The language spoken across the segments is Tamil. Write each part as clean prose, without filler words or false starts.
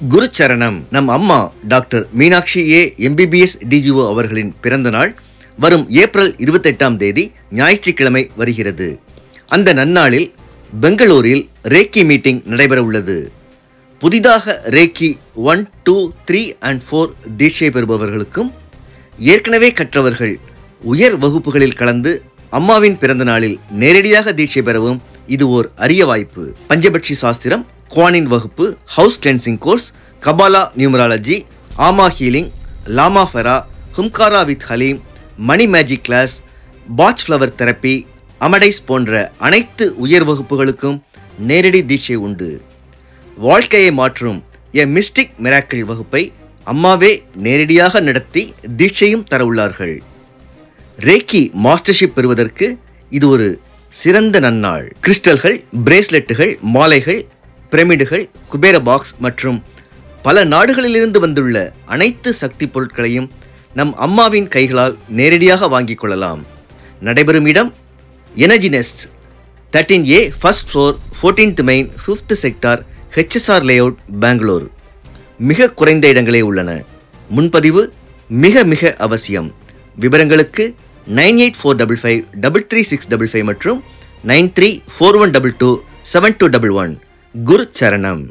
குருச்சரணம். நம் அம்மா டாக்டர் மீனாட்சி ஏ MBBS DGO அவர்களின் பிறந்த நாள் வரும் ஏப்ரல் 28ஆம் தேதி ஞாயிற்றுக்கிழமை வருகிறது. அந்த நன்னாளில் பெங்களூரில் ரேக்கி மீட்டிங் நடைபெற உள்ளது. புதிதாக ரேக்கி 1, 2, 3 and 4 தீட்சை பெறுபவர்களுக்கும் ஏற்கனவே கற்றவர்கள் உயர் வகுப்புகளில் கலந்து அம்மாவின் பிறந்த நாளில் நேரடியாக தீட்சை பெறவும் இது ஓர் அரிய வாய்ப்பு. பஞ்சபட்சி சாஸ்திரம், குவானின் வகுப்பு, house cleansing course, Kabbalah numerology, ஆமா ஹீலிங், லாமா ஃபெரா, ஹும்காரா வித் ஹலீம், money magic class, Bach flower therapy, அமடைஸ் போன்ற அனைத்து உயர் வகுப்புகளுக்கும் நேரடி தீட்சை உண்டு. வாழ்க்கையை மாற்றும் எ மிஸ்டிக் மிராக்கிள் வகுப்பை அம்மாவே நேரடியாக நடத்தி தீட்சையும் தர உள்ளார்கள். ரேக்கி மாஸ்டர்ஷிப் பெறுவதற்கு இது ஒரு சிறந்த நன்னாள். கிறிஸ்டல்கள், பிரேஸ்லெட்டுகள், மாலைகள், பிரமிடுகள், குபேர பாக்ஸ் மற்றும் பல நாடுகளிலிருந்து வந்துள்ள அனைத்து சக்தி பொருட்களையும் நம் அம்மாவின் கைகளால் நேரடியாக வாங்கிக் கொள்ளலாம். நடைபெறும் இடம் energy nest 13A First Floor 14th Main 5th Sector HSR Layout Bangalore. மிக குறைந்த இடங்களே உள்ளன. முன்பதிவு மிக மிக அவசியம். விவரங்களுக்கு 9845533655 மற்றும் 9341227211. குருச்சரணம்.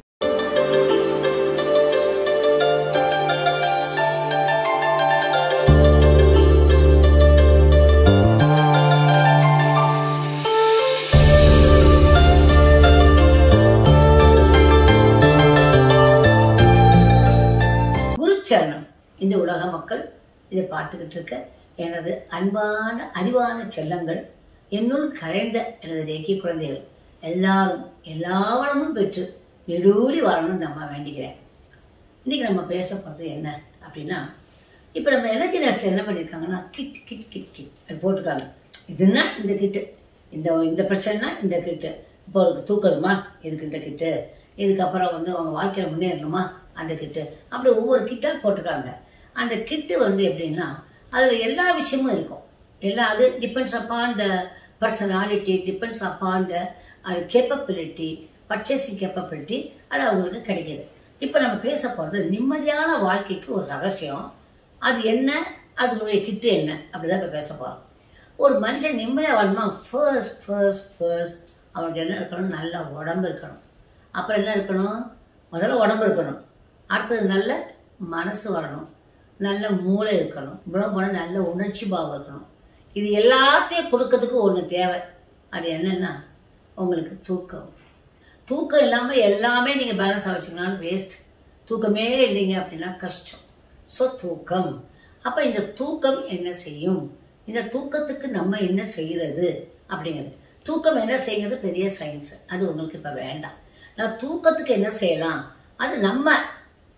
குருச்சரணம். இந்த உலக மக்கள் இதை பார்த்துக்கிட்டு இருக்க எனது அன்பான அறிவான செல்லங்கள், என்னுள் கரைந்த எனது ரேக்கி குழந்தைகள் எல்லாரும் எல்லா வளமும் பெற்று நெடூழி வாழணும் நம்ம வேண்டிக்கிறேன். இன்னைக்கு நம்ம பேச போகிறது என்ன அப்படின்னா, இப்போ நம்ம எனர்ஜி நெஸ்ட்ல என்ன பண்ணியிருக்காங்கன்னா கிட் கிட் கிட் கிட் அது போட்டிருக்காங்க. இதுன்னா இந்த கிட்டு, இந்த பிரச்சனைனா இந்த கிட்டு, இப்போ அவருக்கு தூக்கணுமா இதுக்கு இந்த கிட்டு, இதுக்கப்புறம் அவங்க வாழ்க்கையில் முன்னேறணுமா அந்த கிட்டு, அப்படி ஒவ்வொரு கிட்டாக போட்டிருக்காங்க. அந்த கிட்டு எப்படின்னா அதில் எல்லா விஷயமும் இருக்கும். அது depends upon the personality, depends upon the capability, purchasing capability, அது அவங்களுக்கு கிடைக்கிது. இப்போ நம்ம பேச போகிறது நிம்மதியான வாழ்க்கைக்கு ஒரு ரகசியம். அது என்ன, அதனுடைய கிட்டு என்ன, அப்படிதான் இப்போ பேச போகிறோம். ஒரு மனுஷன் நிம்மதியாக வாழணுமா, ஃபர்ஸ்ட் அவனுக்கு என்ன இருக்கணும், நல்ல உடம்பு இருக்கணும். அப்புறம் என்ன இருக்கணும், முதல்ல உடம்பு இருக்கணும். அடுத்தது நல்ல மனசு வரணும், நல்ல மூளை இருக்கணும், இவ்வளோ போனால் நல்ல உணர்ச்சி பாவம் இருக்கணும். இது எல்லாத்தையும் கொடுக்கறதுக்கு ஒன்று தேவை. அது என்னன்னா உங்களுக்கு தூக்கம். தூக்கம் இல்லாமல் எல்லாமே நீங்கள் பேலன்ஸாக வச்சுக்கலாம்னு வேஸ்ட். தூக்கமே இல்லைங்க அப்படின்னா கஷ்டம். ஸோ தூக்கம். அப்போ இந்த தூக்கம் என்ன செய்யும், இந்த தூக்கத்துக்கு நம்ம என்ன செய்கிறது அப்படிங்கிறது. தூக்கம் என்ன செய்யுங்கிறது பெரிய சயின்ஸ், அது உங்களுக்கு இப்போ வேண்டாம். நான் தூக்கத்துக்கு என்ன செய்யலாம், அது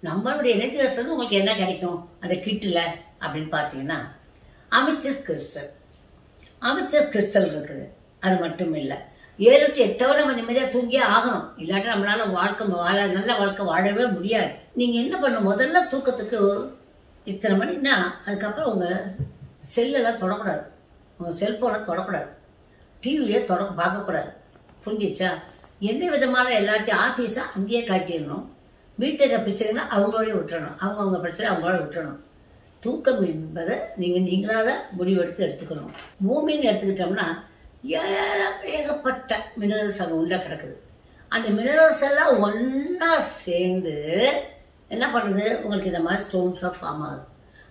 நம்மளுடைய எனர்ஜி வந்து உங்களுக்கு என்ன கிடைக்கும் அந்த கிட்டில் அப்படின்னு பார்த்தீங்கன்னா அமித்திஸ் கிறிஸ்டல் இருக்குது. அது மட்டும் இல்லை, 7 to 8 hours நம்ம நிம்மதியாக தூங்கியே ஆகணும். இல்லாட்டி நம்மளால நல்ல வாழ்க்கை வாழவே முடியாது. நீங்கள் என்ன பண்ணணும், முதல்ல தூக்கத்துக்கு இத்தனை மணின்னா அதுக்கப்புறம் உங்கள் செல்லெல்லாம் தொடக்கூடாது, உங்கள் செல்ஃபோனை தொடக்கூடாது, டிவியே பார்க்கக்கூடாது. புரிஞ்சிச்சா? எந்த விதமான எல்லாத்தையும் ஆஃபீஸாக அங்கேயே காட்டிடணும். வீட்டில் இருக்கிற பிரச்சனைகளை அவங்களோடய விட்டுறணும், அவங்கவுங்க பிரச்சனை அவங்களோட விட்டுறணும். தூக்கம் என்பதை நீங்களாக முடிவெடுத்து எடுத்துக்கணும். பூமின்னு எடுத்துக்கிட்டோம்னா ஏகப்பட்ட மினரல்ஸ் அங்கே உள்ள கிடக்குது. அந்த மினரல்ஸ் எல்லாம் ஒன்றா சேர்ந்து என்ன பண்ணுது, உங்களுக்கு இந்த மாதிரி ஸ்டோன்ஸாக ஃபார்ம் ஆகுது.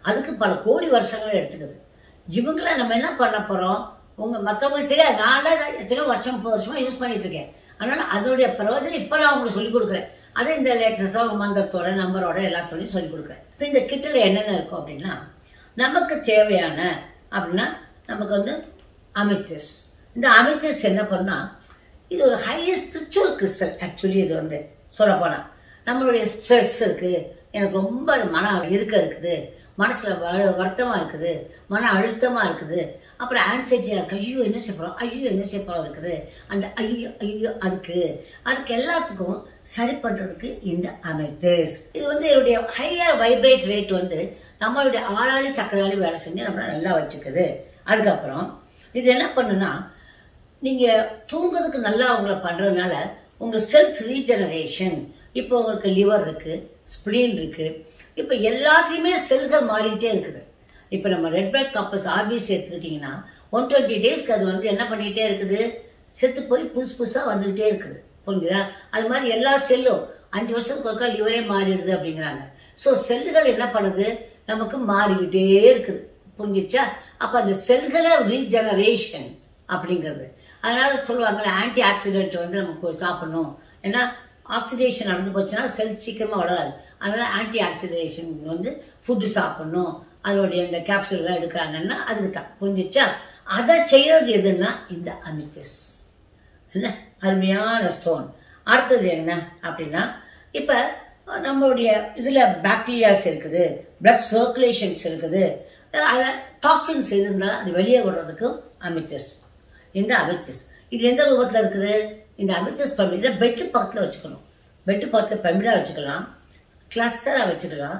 அதுக்கு பல கோடி வருஷங்கள் எடுத்துக்குது. இவங்கள நம்ம என்ன பண்ண போகிறோம், மற்றவங்களுக்கு தெரியாது. நான் எத்தனையோ வருஷமாக யூஸ் பண்ணிட்டு இருக்கேன். அதனால அதோடைய பிரயோஜனம் இப்போ நான் உங்களுக்கு சொல்லிக் கொடுக்குறேன். அதை இந்த லேட்டஸ்டாக மந்திரத்தோட நம்பரோட எல்லாத்தோடையும் சொல்லிக் கொடுக்குறேன். இப்போ இந்த கிட்டில் என்னென்ன இருக்கும் அப்படின்னா, நமக்கு தேவையான அப்படின்னா நமக்கு அமித்திஸ். இந்த அமித்திஸ் என்ன பண்ணால் இது ஒரு ஹையர் ஸ்பிரிச்சுவல் கிறிஸ்டல். ஆக்சுவலி இது சொல்லப்போனால் நம்மளுடைய ஸ்ட்ரெஸ் இருக்குது, எனக்கு ரொம்ப மன இருக்குது, மனசில் வருத்தமாக இருக்குது, மன அழுத்தமாக இருக்குது, அப்புறம் ஆன்சைட்டியாக இருக்குது, ஐயோ என்ன செய்யப்போகிறோம் இருக்குது, அந்த ஐயோ அதுக்கு எல்லாத்துக்கும் சரி பண்ணுறதுக்கு இந்த அமித்திஸ். இது என்னுடைய ஹையர் வைப்ரேட் ரேட் நம்மளுடைய ஆறாளி சக்கராளி வேலை செஞ்சு நம்மளை நல்லா வச்சுக்குது. அதுக்கப்புறம் இது என்ன பண்ணுன்னா, நீங்கள் தூங்குறதுக்கு நல்லா உங்களை பண்ணுறதுனால உங்கள் செல்ஸ் ரீஜெனரேஷன். இப்போ உங்களுக்கு லிவர் இருக்குது, ஸ்பிளீன் இருக்குது. இப்போ எல்லாத்துலேயுமே செல்கள் மாறிக்கிட்டே இருக்குது. இப்போ நம்ம ரெட் பிளட் காப்பல்ஸ் ஆர்பிசி எடுத்துக்கிட்டிங்கன்னா 120 டேஸ்க்கு அது வந்து என்ன பண்ணிகிட்டே இருக்குது, செத்து போய் புதுசாக வந்துக்கிட்டே இருக்குது. புரிஞ்சுதா? அது மாதிரி எல்லா செல்லும் 5 வருஷத்துக்கு ஒருக்கா லிவரே மாறிடுது அப்படிங்கிறாங்க. ஸோ செல்கள் என்ன பண்ணுது, நமக்கு மாறிக்கிட்டே இருக்குது. புரிஞ்சிச்சா? அப்போ அந்த செல்களை ரீஜெனரேஷன் அப்படிங்கிறது. அதனால சொல்லுவாங்களே ஆன்டி ஆக்சிடென்ட் வந்து நமக்கு சாப்பிடணும். ஏன்னா ஆக்சிடேஷன் நடந்து போச்சுன்னா செல் சீக்கிரமாக வளராது. அதனால ஆன்டி ஆக்சிடேஷன் வந்து ஃபுட்டு சாப்பிடணும். அதோடைய இந்த கேப்சூல்லாம் எடுக்கிறாங்கன்னா அதுக்கு தான். புரிஞ்சிச்சா? அதை செய்யறது எதுன்னா இந்த அமித்திஸ். என்ன அருமையான ஸ்டோன். அடுத்தது என்ன அப்படின்னா, இப்போ நம்மளுடைய இதில் பாக்டீரியாஸ் இருக்குது, பிளட் சர்க்குலேஷன்ஸ் இருக்குது, அதில் டாக்ஸின்ஸ் இருந்தாலும் அது வெளியே விடுறதுக்கும் அமித்திஸ். இந்த அமித்திஸ் இது எந்த ரூபத்தில் இருக்குது? இந்த அமித்திஸ் பிரமிடை பெட்டு பக்கத்தில் வச்சுக்கணும். பெட்டு பக்கத்தில் பிரமிடாக வச்சுக்கலாம், கிளஸ்டராக வச்சுக்கலாம்.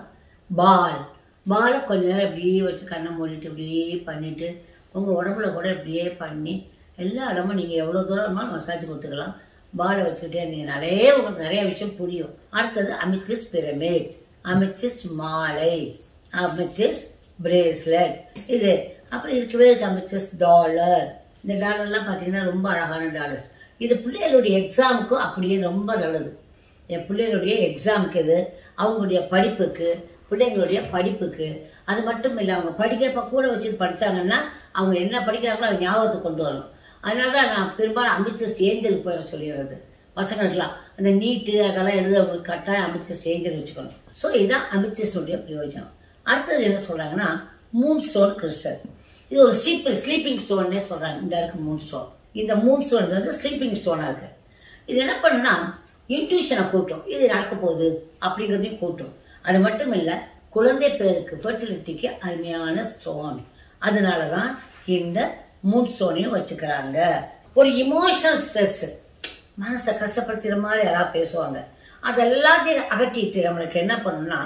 பாலை கொஞ்ச நேரம் இப்படியே வச்சு கண்ணை மூடிட்டு இப்படியே பண்ணிவிட்டு உங்கள் உடம்புல கூட இப்படியே பண்ணி எல்லா இடமும் நீங்கள் எவ்வளோ தூரம் வேணுமாலும் மசாஜ் கொடுத்துக்கலாம். பாலை வச்சுக்கிட்டே இருந்தீங்கனாலே உங்களுக்கு நிறைய விஷயம் புரியும். அடுத்தது அமித்திஸ் பிரமிட், அமித்திஸ் மாலை, அமித்திஸ் பிரேஸ்லெட், இது அப்புறம் இருக்கவே இருக்கு அமித்திஸ் டாலர். இந்த டாலர்லாம் பார்த்தீங்கன்னா ரொம்ப அழகான டாலர்ஸ். இது பிள்ளைகளுடைய எக்ஸாமுக்கும் அப்படியே ரொம்ப நல்லது. என் பிள்ளைகளுடைய எக்ஸாமுக்கு இது, அவங்களுடைய படிப்புக்கு, பிள்ளைங்களுடைய படிப்புக்கு. அது மட்டும் இல்லை, அவங்க படிக்கிறப்ப கூட வச்சுட்டு படித்தாங்கன்னா அவங்க என்ன படிக்கிறாங்களோ அதை ஞாபகத்துக்கு கொண்டு வரணும். அதனால தான் நான் பெரும்பாலும் அமித்திஸ் ஏஞ்சல் போயிட சொல்லிடுறது பசங்களுக்குலாம். அந்த நீட்டு அதெல்லாம் எழுதுறவங்களுக்கு கட்டாயம் அமித்திஸ் ஏஞ்சல் வச்சுக்கணும். ஸோ இதுதான் அமித்திஸுடைய பிரயோஜனம். அடுத்தது என்ன சொல்கிறாங்கன்னா மூன் ஸ்டோன் கிறிஸ்டல். இது ஒரு ஸ்லீப்பிங் ஸ்டோன்னே சொல்கிறாங்க. இந்த இருக்கு மூன் ஸ்டோன். இந்த மூன் ஸ்டோன் வந்து ஸ்லீப்பிங் ஸ்டோனாக இருக்குது. இது என்ன பண்ணுன்னா இன்ட்யூஷனை கூட்டும், இது நடக்க போகுது அப்படிங்கிறதையும் கூட்டும். அது மட்டும் இல்லை, குழந்தை பேருக்கு ஃபெர்டிலிட்டிக்கு அருமையான ஸ்டோன். அதனால தான் இந்த மூன் ஸ்டோனையும் வச்சுக்கிறாங்க. ஒரு இமோஷனல் ஸ்ட்ரெஸ், மனசை கஷ்டப்படுத்துகிற மாதிரி யாராவது பேசுவாங்க, அது எல்லாத்தையும் அகற்றிட்டு நம்மளுக்கு என்ன பண்ணணும்னா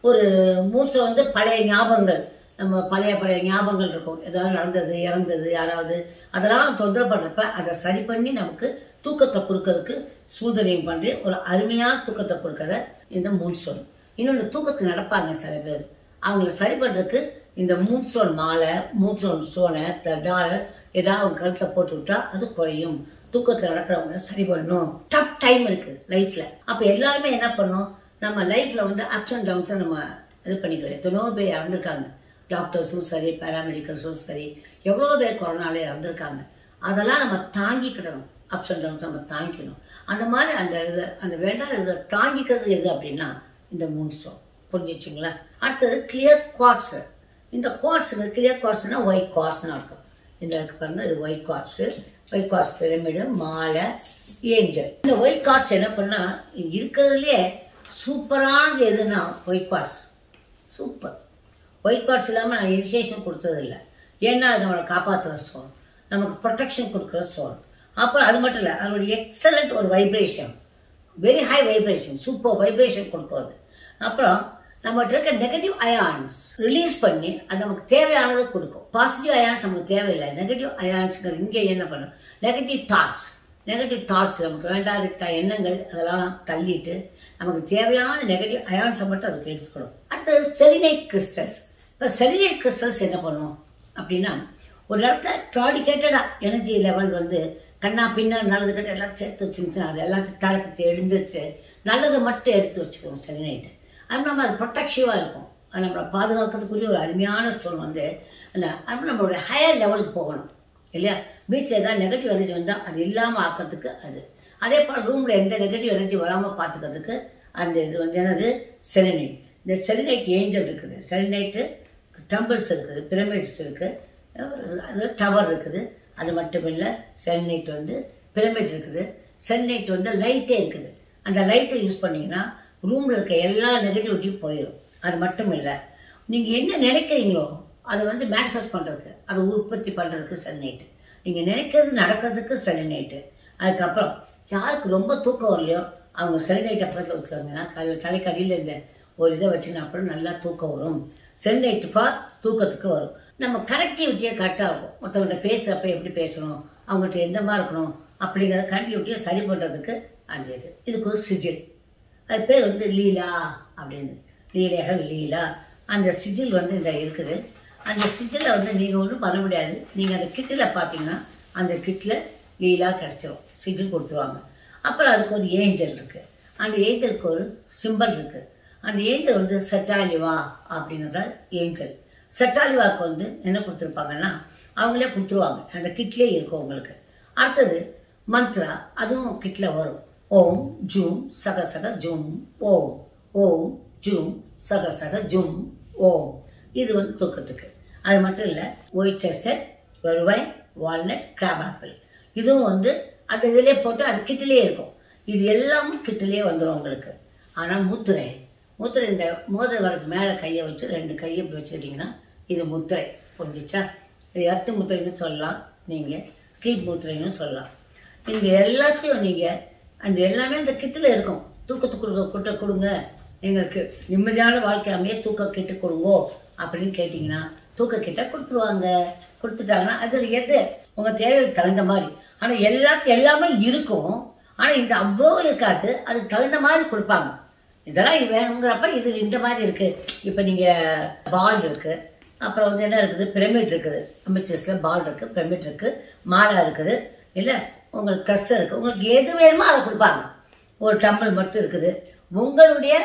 ஒரு மூன் ஸ்டோன் வந்து பழைய ஞாபகங்கள், நம்ம பழைய ஞாபகங்கள் இருக்கும், ஏதாவது நடந்தது, இறந்தது யாராவது, அதெல்லாம் தொந்தரவு பண்ணுறப்ப அதை சரி பண்ணி நமக்கு தூக்கத்தை கொடுக்கறதுக்கு சூழ்நிலையும் பண்ணி ஒரு அருமையான தூக்கத்தை கொடுக்கறத இந்த மூன் ஸ்டோன். இன்னொன்று தூக்கத்தில் நடப்பாங்க சில பேர், அவங்கள சரி பண்ணுறதுக்கு இந்த மூன் ஸ்டோன் மாலை, மூன் ஸ்டோனை டாலர் ஏதாவது அவங்க கழுத்தில் போட்டு விட்டா அது குறையும். தூக்கத்தில் நடக்கிறவங்க சரி பண்ணணும். டஃப் டைம் இருக்குது லைஃப்பில். அப்போ எல்லாருமே என்ன பண்ணணும், நம்ம லைஃப்பில் வந்து அப்ஸ் அண்ட் டவுன்ஸை நம்ம இது பண்ணிக்கிறோம். எத்தனோ பேர் இறந்துருக்காங்க, டாக்டர்ஸும் சரி, பேராமெடிக்கல்ஸும் சரி, எவ்வளோ பேர் கொரோனாலே இறந்துருக்காங்க. அதெல்லாம் நம்ம தாங்கிக்கிடணும். அப்ஸ் அண்ட் டவுன்ஸ் நம்ம தாங்கிக்கணும். அந்த மாதிரி அந்த வேண்டாம் இதை தாங்கிக்கிறது எது அப்படின்னா இந்த மூன் ஸ்டோன். புரிஞ்சிச்சிங்களா? அடுத்தது கிளியர் குவார்ட்ஸு. இந்த குவார்ட்ஸுங்க கிளியர் குவார்ட்ஸ்னா ஒயிட் குவார்ட்ஸ்னு இருக்கும். இந்த இருக்கு பாருங்க, இது ஒயிட் குவார்ட்ஸு. ஒயிட் குவார்ட்ஸ் பிரமிடு, மாலை, ஏஞ்சல். இந்த ஒயிட் குவார்ட்ஸ் என்ன பண்ணால் இருக்கிறதுலே சூப்பரானது எதுனா white quartz. Super. White quartz இல்லாமல் நான் இனிஷியேஷன் கொடுத்ததில்லை. ஏன்னா அது நம்மளை காப்பாற்றுற ஸ்டோன், நமக்கு ப்ரொடெக்ஷன் கொடுக்குற ஸ்டோன். அப்புறம் அது மட்டும் இல்லை, அதோடைய எக்ஸலண்ட் ஒரு vibration, very high vibration, super vibration கொடுக்குறது. அப்புறம் நம்மகிட்ட இருக்க நெகட்டிவ் அயான்ஸ் ரிலீஸ் பண்ணி அது நமக்கு தேவையானதை கொடுக்கும். பாசிட்டிவ் அயான்ஸ் நமக்கு தேவையில்லை, நெகட்டிவ் அயான்ஸுங்கிறது இங்கே என்ன பண்ணும், நெகட்டிவ் தாட்ஸ் நமக்கு வேண்டாத எண்ணங்கள் அதெல்லாம் தள்ளிட்டு நமக்கு தேவையான நெகட்டிவ் அயான்ஸை மட்டும் அதுக்கு எடுத்துக்கணும். அடுத்தது செலினைட் கிறிஸ்டல்ஸ். இப்போ செலினைட் கிறிஸ்டல்ஸ் என்ன பண்ணும் அப்படின்னா, ஒரு இடத்துல கிளாடிகேட்டடாக எனர்ஜி லெவல் வந்து கண்ணா பின்னா நல்லது கிட்ட எல்லாம் சேர்த்து வச்சுருந்துச்சுன்னா அது எல்லாத்தையும் தடக்கத்தை எழுந்துட்டு நல்லதை மட்டும் எடுத்து வச்சுக்கணும் செலினைட்டு. அது நம்ம அது ப்ரொடெக்டிவாக இருக்கும். அது நம்மளை பாதுகாக்கிறதுக்குரிய ஒரு அருமையான ஸ்டோன் வந்து இல்லை. அது நம்மளுடைய ஹையர் லெவலுக்கு போகணும் இல்லையா? வீட்டில் ஏதாவது நெகட்டிவ் எனர்ஜி வந்தால் அது இல்லாமல் ஆக்கிறதுக்கு அது. அதே போல் ரூமில் எந்த நெகட்டிவ் எனர்ஜி வராமல் பார்த்துக்கிறதுக்கு அந்த இது வந்து என்னது செலினைட். இந்த செலினைட் ஏஞ்சல் இருக்குது, செலினைட்டு டம்பிள்ஸ் இருக்குது, பிரமிட்ஸ் இருக்குது, அது டவர் இருக்குது. அது மட்டும் இல்லை, செலினைட் வந்து பிரமிட் இருக்குது, செலினைட் வந்து லைட்டே இருக்குது. அந்த லைட்டை யூஸ் பண்ணிங்கன்னா ரூமில் இருக்க எல்லா நெகட்டிவிட்டியும் போயிடும். அது மட்டும் இல்லை, நீங்கள் என்ன நினைக்கிறீங்களோ அதை வந்து மேனிஃபெஸ்ட் பண்ணுறதுக்கு, அதை உற்பத்தி பண்ணுறதுக்கு செலினைட்டு. நீங்கள் நினைக்கிறது நடக்கிறதுக்கு செலினைட்டு. அதுக்கப்புறம் யாருக்கு ரொம்ப தூக்கம் வரலையோ அவங்க செலினைட்டை பக்கத்தில் வச்சுருவாங்கன்னா தலைக்கடியில் இந்த ஒரு இதை வச்சுன்னா அப்புறம் நல்லா தூக்கம் வரும். செலினைட்டு ஃபார் தூக்கத்துக்கு வரும். நம்ம கனெக்டிவிட்டியை கரெக்டாக இருக்கும். மற்றவங்கள்ட்ட பேசுகிறப்ப எப்படி பேசணும், அவங்கள்ட்ட எந்த மாதிரி இருக்கணும் அப்படிங்கிறத கனெக்டிவிட்டியை சரி பண்ணுறதுக்கு அந்த இதுக்கு ஒரு சிஜில். அது பேர் வந்து லீலா அப்படின்னு. லீலைகள் லீலா அந்த சிஜில் வந்து இந்த இருக்குது. அந்த சிஜில் வந்து நீங்கள் ஒன்றும் பண்ண முடியாது. நீங்கள் அந்த கிட்டில் பார்த்தீங்கன்னா அந்த கிட்டில் லீலா கிடச்சிரும், சிஜில் கொடுத்துருவாங்க. அப்புறம் அதுக்கு ஒரு ஏஞ்சல் இருக்குது. அந்த ஏஞ்சலுக்கு ஒரு சிம்பல் இருக்குது. அந்த ஏஞ்சல் வந்து செட்டாலிவா அப்படிங்கிறத ஏஞ்சல். செட்டாலிவாவுக்கு வந்து என்ன கொடுத்துருப்பாங்கன்னா அவங்களே கொடுத்துருவாங்க, அந்த கிட்லேயே இருக்கும் உங்களுக்கு. அடுத்தது மந்த்ரா, அதுவும் கிட்டில் வரும். ஓம் ஜூம் சக சக ஜும் ஓம், ஓம் ஜூம் சக சக ஜும் ஓம். இது வந்து தூக்கத்துக்கு. அது மட்டும் இல்லை, ஒயிட் செஸ்டர், வருவாய், வால்நட், கிராப் ஆப்பிள், இதுவும் வந்து அந்த இதிலே போட்டு அது கிட்டிலே இருக்கும். இது எல்லாமும் கிட்டிலே வந்துடும் உங்களுக்கு. ஆனால் முத்திரை, முத்திரை இந்த மோதிர வரக்கு மேலே கையை வச்சு 2 கையை இப்படி வச்சுக்கிட்டிங்கன்னா இது முத்திரை. புரிஞ்சிச்சா? இது எர்த்து முத்திரைன்னு சொல்லலாம், நீங்கள் ஸ்லீப் முத்திரைன்னு சொல்லலாம். இந்த எல்லாத்தையும் நீங்கள் அந்த எல்லாமே அந்த கிட்டில் இருக்கும். தூக்கத்துக்கு கொடுங்க, எங்களுக்கு நிம்மதியான வாழ்க்கை அமைய தூக்க கிட்டு கொடுங்கோ அப்படின்னு கேட்டிங்கன்னா தூக்க கிட்ட கொடுத்துருவாங்க. கொடுத்துட்டாங்கன்னா அதில் எது உங்கள் தேவைக்கு தகுந்த மாதிரி. ஆனால் எல்லாமே இருக்கும். ஆனால் இந்த அவ்வளோ இருக்காது, அதுக்கு தகுந்த மாதிரி கொடுப்பாங்க. இதெல்லாம் வேணுங்கிறப்ப இதில் இந்த மாதிரி இருக்குது. இப்போ நீங்கள் பால் இருக்குது, அப்புறம் வந்து என்ன இருக்குது, பிரமிட் இருக்குது, அமிச்சஸில் பால் இருக்குது, பிரமிட் இருக்குது, மாலா இருக்குது, இல்லை உங்களுக்கு ட்ரெஸ் இருக்குது. உங்களுக்கு எது வேணுமோ அதை கொடுப்பாங்க. ஒரு டம்பிள் மட்டும் இருக்குது. உங்களுடைய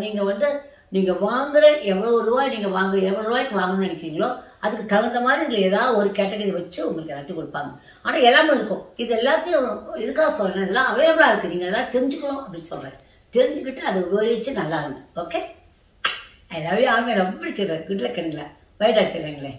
நீங்கள் வந்து நீங்கள் வாங்குகிற எவ்வளோ ரூபாய் நீங்கள் எவ்வளோ ரூபாய்க்கு வாங்கணும்னு நினைக்கிறீங்களோ அதுக்கு தகுந்த மாதிரி இதில் ஏதாவது ஒரு கேட்டகரி வச்சு உங்களுக்கு எல்லாத்தையும் கொடுப்பாங்க. ஆனால் எல்லாமே இருக்கும். இது எல்லாத்தையும் இதுக்காக சொல்கிறேன், இதெல்லாம் அவைலபிளாக இருக்குது. நீங்கள் எல்லாம் தெரிஞ்சுக்கணும் அப்படின்னு சொல்கிறேன். தெரிஞ்சுக்கிட்டு அதை உபயோகிச்சு நல்லா இருங்க. Okay, I love you. ஆல்மே ரொம்ப பிடிச்சிடுறேன். Good luck. பைடா சொல்லுங்களேன்.